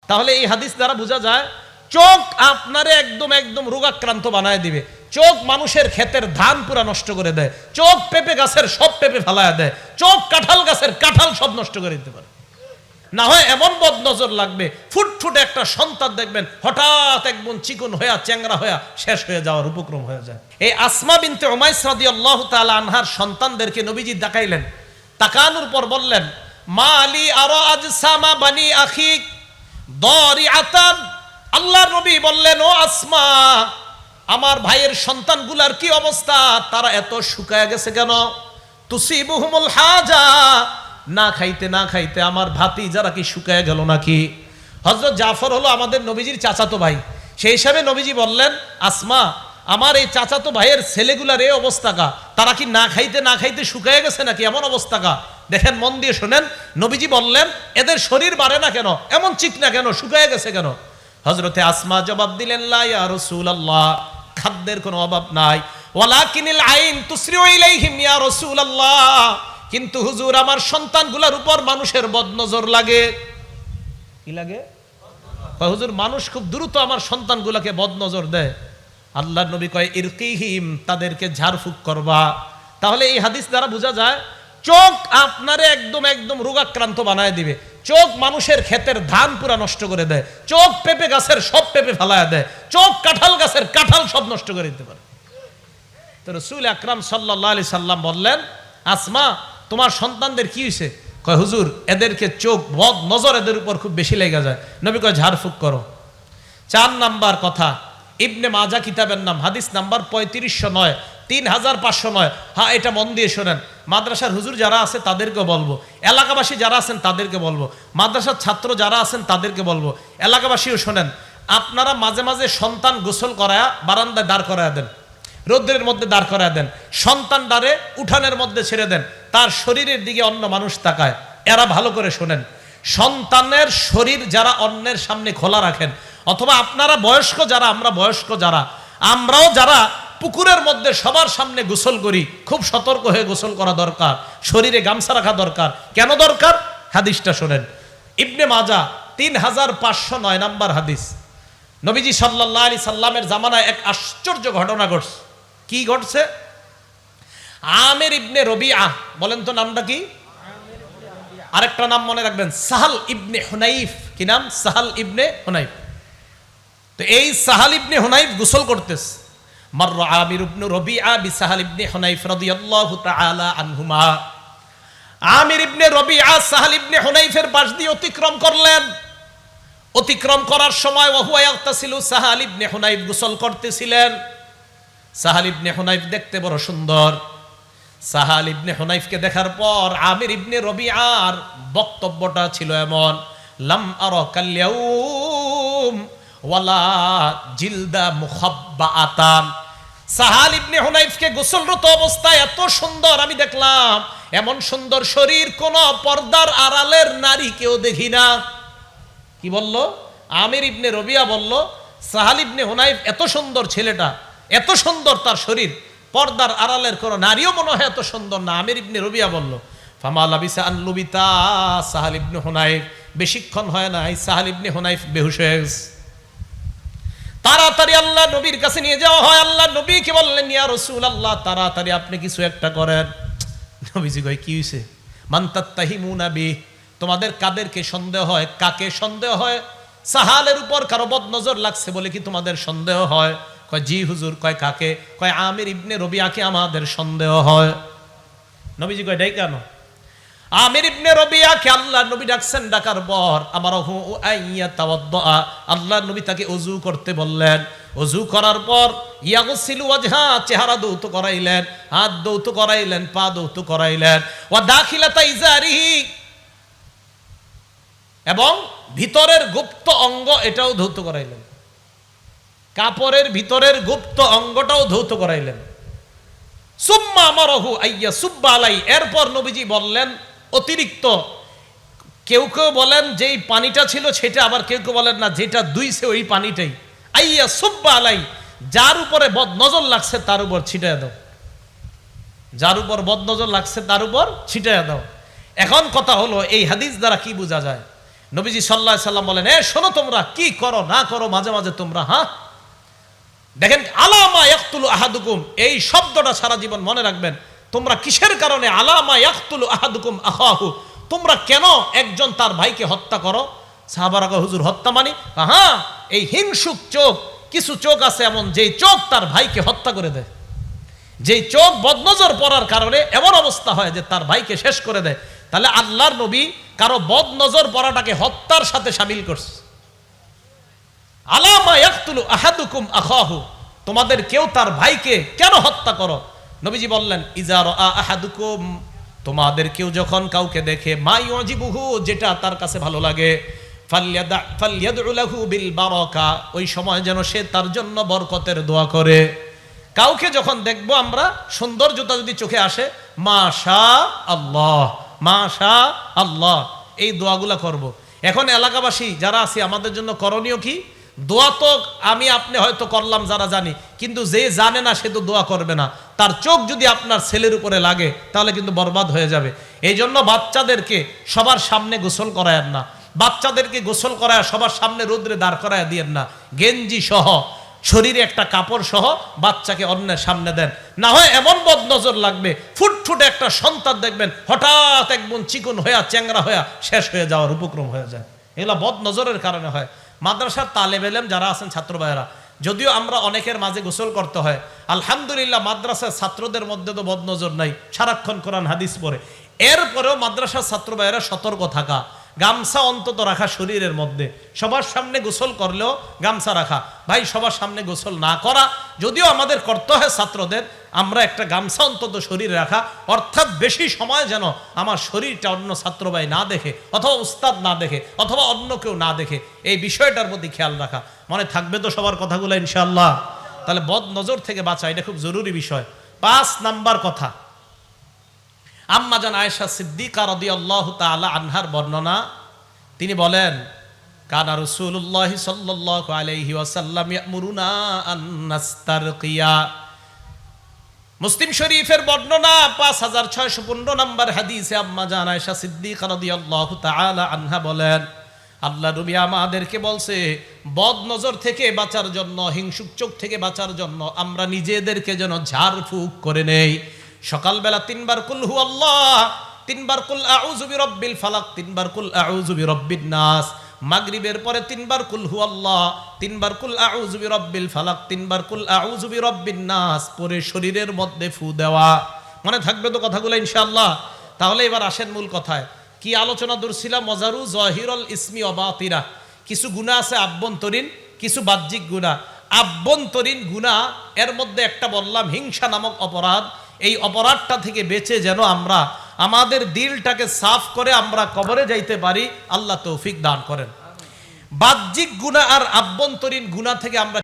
তাহলে এই হাদিস দ্বারা বোঝা যায় চোখ আপনারে একদম একদম রোগাক্রান্ত বানায় দিবে। চোখ মানুষের ক্ষেতের ধান পুরা নষ্ট করে দেয়। চোখ পেঁপে গাছের সব পেঁপে ফালায় দেয়। চোখ কাঁঠাল গাছের কাঁঠাল সব নষ্ট করে দিতে পারে। না হয় এমন বদনজর লাগবে, ফুটফুটে একটা সন্তান দেখবেন হঠাৎ একদম চিকন হয়ে চ্যাংরা হয়ে শেষ হয়ে যাওয়ার উপক্রম হয়ে যায়। এই আসমা বিনতে উমাইস রাদিয়াল্লাহু তাআলা আনহার সন্তানদেরকে নবীজি তাকাইলেন, তাকানোর পর বললেন, মা আলী আরা আজসামা বানি আখিক দারিআতান। আল্লাহর নবী বললেন, ও আসমা, আমার ভাইয়ের সন্তানগুলার কি অবস্থা? তারা এত শুকায় গেছে কেন? তুসিবুহুমুল হাজা, না খাইতে না খাইতে আমার ভাতিজারা কি শুকায় গেল নাকি? হযরত জাফর হলো আমাদের নবীজির চাচাতো ভাই। সেই হিসাবে নবীজি বললেন, আসমা, আমার এই চাচাতো ভাইয়ের ছেলেগুলার এই অবস্থা কা? তারা কি না খাইতে না খাইতে শুকায় গেছে নাকি? এমন অবস্থা কা? দেখেন, মন দিয়ে শোনেন। নবীজি বললেন, এদের শরীর বাড়ে না কেন? এমন চিকনা কেন? শুকায় গেছে কেন? হযরতে আসমা জবাব দিলেন, লা ইয়া রাসূলুল্লাহ, খাদ্যের কোনো অভাব নাই। ওয়ালাকিনিল আইন তুসরিউ ইলাইহিম ইয়া রাসূলুল্লাহ, কিন্তু হুজুর, আমার সন্তানগুলোর উপর মানুষের বদনজর লাগে। কি লাগে? হুজুর, মানুষ খুব দ্রুত আমার সন্তানগুলোকে বদনজর দেয়। আল্লাহর নবী কয়, ইরকিহিম, তাদেরকে ঝাড়ফুঁক করবা। তাহলে এই হাদিস দ্বারা বোঝা যায় চোখ আপনারে একদম একদম রোগাক্রান্ত বানায় দিবে। চোখ মানুষের ক্ষেতের ধান পুরা নষ্ট করে দেয়। চোখ পেঁপে গাছের সব পেঁপে ফালায় দেয়। চোখ কাঁঠাল গাছের কাঁঠাল সব নষ্ট করে দিতে পারে। তো রাসূল আকরাম সাল্লাল্লাহু আলাইহি সাল্লাম বললেন, আসমা, তোমার সন্তানদের কি হয়েছে? কয়, হুজুর, এদেরকে চোখ বদ নজর এদের উপর খুব বেশি লেগে যায়। নবী কয়, ঝাড়ফুঁক করো। 4 নাম্বার কথা, ইবনে মাজা কিতাবের নাম, হাদিস নাম্বার 3509, 3509। হ্যাঁ, এটা মন দিয়ে শোনেন। মাদ্রাসার হুজুর যারা আছে তাদেরকে বলবো, এলাকাবাসী যারা আছেন তাদেরকে বলবো, মাদ্রাসার ছাত্র যারা আছেন তাদেরকে বলবো, এলাকাবাসীও শোনেন। আপনারা মাঝে মাঝে সন্তান গোসল করায়া বারান্দায় দাঁড় করায়া দেন, রোদ্রের মধ্যে দাঁড় করায় দেন। সন্তান ডারে উঠানের মধ্যে ছেড়ে দেন, তার শরীরের দিকে অন্য মানুষ তাকায়। এরা ভালো করে শোনেন, সন্তানের শরীর যারা অন্যের সামনে খোলা রাখেন, অথবা আপনারা বয়স্ক যারা, আমরা বয়স্ক যারা, আমরাও যারা পুকুরের মধ্যে সবার সামনে গোসল করি, খুব সতর্ক হয়ে গোসল করা দরকার। শরীরে গামছা রাখা দরকার। কেন দরকার? হাদিসটা শোনেন। ইবনে মাজা 3509 নাম্বার হাদিস। নবীজি সাল্লাল্লাহু আলাইহি সাল্লামের জামানায় এক আশ্চর্য ঘটনা ঘটছে। কি ঘটছে? আমির ইবনে রবিআ, বলেন তো নামটা কি? আরেকটা নাম মনে রাখবেন, সাহাল ইবনে হুনাইফ। কি নাম? সাহাল ইবনে হুনাইফ। তো এই সাহাল ইবনে হুনাইফ গোসল করতেছে। মাররা আমির ইবনে রবিআ বিসাহাল ইবনে হুনাইফ রাদিয়াল্লাহু তাআলা আনহুমা। আমির ইবনে রবিআ সাহাল ইবনে হুনাইফের পাশ দিয়ে অতিক্রম করলেন। অতিক্রম করার সময় ওয়াহুয়া ইয়াগতাসিলু, সাহাল ইবনে হুনাইফ গোসল করতেছিলেন। সাহাল ইবনে হুনাইফ দেখতে বড় সুন্দর। সাহাল ইবনে হুনাইফকে দেখার পর আমির ইবনে রবিআর বক্তব্যটা ছিল এমন, লাম আরা কাল-ইয়াউম ওয়ালা জিলদা মুখাব্বাআতান। সাহাল ইবনে হুনাইফকে গোসলরত অবস্থায় এত সুন্দর আমি দেখলাম, এমন সুন্দর শরীর কোন পর্দার আড়ালের নারী কেউ দেখি না। কি বলল? আমির ইবনে রবিআ বলল, সাহাল ইবনে হুনাইফ এত সুন্দর ছেলেটা, এত সুন্দর তার শরীর, পর্দার আড়ালের কোন নারীও মনে হয় এত সুন্দর না। আমির ইবনে রবিআ বলল, ফামা লাবিসা আন লুবিতা সাহাল ইবনে হুনাইফ। বেশিক্ষণ হয় নাই, সাহাল ইবনে হুনাইফ বেহুশ হয়ে গেছে। তাড়াতাড়ি আল্লাহ নবীর কাছে নিয়ে যাওয়া হয়। আল্লাহ নবী কি বললেন, ইয়া রাসূলুল্লাহ, তাড়াতাড়ি আপনি কিছু একটা করেন। নবীজি কয়, কি হইছে? মান তাত্তাহিমুনা বি, তোমাদের কাদেরকে সন্দেহ হয়? কাকে সন্দেহ হয়? সাহালের উপর কারো বদনজর লাগছে বলে কি তোমাদের সন্দেহ হয়? কয়, জি হুজুর। কয়, কাকে? কয়, আমির ইবনে রবিআকে আমাদের সন্দেহ হয়। নবীজি কয়, ডাই কেন? আমির ইবনে রবিআকে আল্লাহ নবী ডাকছেন। ডাকার পর আমারহু আইয়া তাওয়াদ্দা, আল্লাহ নবী তাকে ওযু করতে বললেন। ওযু করার পর ইয়াগসিলু ওয়াজহা, চেহারা দৌত করাইলেন, হাত দৌত করাইলেন, পা দৌত করাইলেন। ওয়া দাখিলাতা ইজারিহি, এবং ভিতরের গুপ্ত অঙ্গ এটাও ধৌত করাইলেন। কাপড়ের ভিতরের গুপ্ত অঙ্গটাও ধৌত করাইলেন। সুম্মা আমারহু আইয়া সুব্বা আলাই, এরপর নবীজি বললেন অতিরিক্ত, কেউ কেউ বলেন যেই পানিটা ছিল সেটা, আবার কেউ কেউ বলেন না, যেটা দুইছে ওই পানিটাই। আইয়া সুব্বা আলাই, যার উপরে বদনজর লাগছে তার উপর ছিটায় দাও। যার উপর বদনজর লাগছে তার উপর ছিটায় দাও। এখন কথা হলো, এই হাদিস দ্বারা কি বোঝা যায়? নবীজি সাল্লাল্লাহু আলাইহি সাল্লাম বলেন, শোনো তোমরা কি করো না করো মাঝে মাঝে তোমরা, দেখেন আলামা ইয়াকতুলু আহাদুকুম, এই শব্দটা সারা জীবন মনে রাখবেন। তোমরা কিসের কারণে আলামা ইয়াকতুলু আহাদুকুম আখাহু, তোমরা কেন একজন তার ভাইকে হত্যা করো? সাহাবারা কয়, হুজুর হত্যা মানি? এই হিংসুক চোখ, কিছু চোখ আছে এমন যেই চোখ তার ভাইকে হত্যা করে দেয়, যেই চোখ বদনজর পড়ার কারণে এমন অবস্থা হয় যে তার ভাইকে শেষ করে দেয়। তাহলে আল্লাহর নবী কারো বদনজর পড়াটাকে হত্যার সাথে শামিল করছে। আলামা ইয়াকতুলু আহাদুকুম আখাহু, তোমাদের কেউ তার ভাইকে কেন হত্যা করো? নবীজি বললেন, ইজা রাআ আহাদুকুম, তোমাদের কেউ যখন কাউকে দেখে, মা ইউজিবুহু, যেটা তার কাছে ভালো লাগে, ফালইয়াদউ লাহু বিল বারাকা, ওই সময় যেন সে তার জন্য বরকতের দোয়া করে। কাউকে যখন দেখবো আমরা, সৌন্দর্যতা যদি চোখে আসে, মাশা আল্লাহ, মাশা আল্লাহ, এই দোয়াগুলা করব। এখন এলাকাবাসী যারা আছি, আমাদের জন্য করণীয় কি? দোয়া তো আমি আপনি হয়তো করলাম যারা জানি, কিন্তু যে জানে না সে তো দোয়া করবে না। তার চোখ যদি আপনার ছেলের উপরে লাগে তাহলে কিন্তু বরবাদ হয়ে যাবে। এই জন্য বাচ্চাদেরকে সবার সামনে গোসল করায়েন না, বাচ্চাদেরকে গোসল করায় সবার সামনে রোদ্রে দাঁড় করায় দিয়েন না। গেঞ্জি সহ, শরীরে একটা কাপড় সহ বাচ্চাকে অন্যের সামনে দেন, না হয় এমন বদনজর লাগবে, ফুটফুটে একটা সন্তান দেখবেন হঠাৎ একদম চিকন হয়ে চ্যাংরা হয়ে শেষ হয়ে যাওয়ার উপক্রম হয়ে যায়। এগুলো বদনজরের কারণে হয়। মাদ্রাসার তালেব ইলম যারা আছেন, ছাত্র ভাইয়েরা, যদিও আমরা অনেকের মাঝে গোসল করতে হয়, আলহামদুলিল্লাহ মাদ্রাসার ছাত্রদের মধ্যে তো বদনজর নাই, সারাক্ষণ কোরআন হাদিস পড়ে। এরপরেও মাদ্রাসার ছাত্র ভাইয়েরা সতর্ক থাকা, গামছা অন্তত রাখা শরীরের মধ্যে, সবার সামনে গোসল করলেও গামছা রাখা। ভাই, সবার সামনে গোসল না করা যদিও আমাদের করতে হয় ছাত্রদের, আমরা একটা গামছা অন্তত শরীরে রাখা, অর্থাৎ বেশি সময় যেন আমার শরীরটা অন্য ছাত্র ভাই না দেখে, অথবা উস্তাদ না দেখে, অথবা অন্য কেউ না দেখে, এই বিষয়টার প্রতি খেয়াল রাখা। মনে থাকবে তো সবার কথাগুলো ইনশাআল্লাহ? তাহলে বদ নজর থেকে বাঁচা, এটা খুব জরুরি বিষয়। 5 নাম্বার কথা, আম্মা জান আয়েশা সিদ্দিকা রাদিয়াল্লাহু তাআলা আনহার বর্ণনা, তিনি বলেন, কানা রাসূলুল্লাহ সাল্লাল্লাহু আলাইহি ওয়াসাল্লাম ইয়ামুরুনা আন নাস্তারকিয়া। মুসলিম শরীফের বর্ণনা 5615 নম্বর হাদিসে আম্মা জান আয়েশা সিদ্দিকা রাদিয়াল্লাহু তাআলা আনহা বলেন, আল্লাহ নবী আমাদেরকে বলছে, বদ নজর থেকে বাঁচার জন্য, হিংসুক চোখ থেকে বাঁচার জন্য আমরা নিজেদেরকে যেন ঝাড়ফুঁক করে নেই। সকালবেলা 3 বার কুল হু আল্লাহ, 3 বার কুল আউযু বিরাব্বিল ফালাক, 3 বার কুল আউযু বিরাব্বিন নাস। মাগরিবের পরে 3 বার কুল হু আল্লাহ, 3 বার কুল আউযু বিরাব্বিল ফালাক, 3 বার কুল আউযু বিরাব্বিন নাস পরে শরীরের মধ্যে ফু দেওয়া। মনে থাকবে তো কথাগুলো ইনশাআল্লাহ? তাহলে এবার আসেন মূল কথায়। কি আলোচনা দূরছিলাম? মজারু জহিরুল ইসমি ওয়া বাতিরা। কিছু গুনাহ আছে আভ্যন্তরীণ, কিছু বাহ্যিক গুনাহ। আভ্যন্তরীণ গুনাহ এর মধ্যে একটা বললাম হিংসা নামক অপরাধ। এই অপরাধটা থেকে বেঁচে যেন আমরা আমাদের দিলটাকে সাফ করে আমরা কবরে যাইতে পারি, আল্লাহ তৌফিক দান করেন। বাহ্যিক গুনাহ আর আভ্যন্তরীণ গুনাহ থেকে আমরা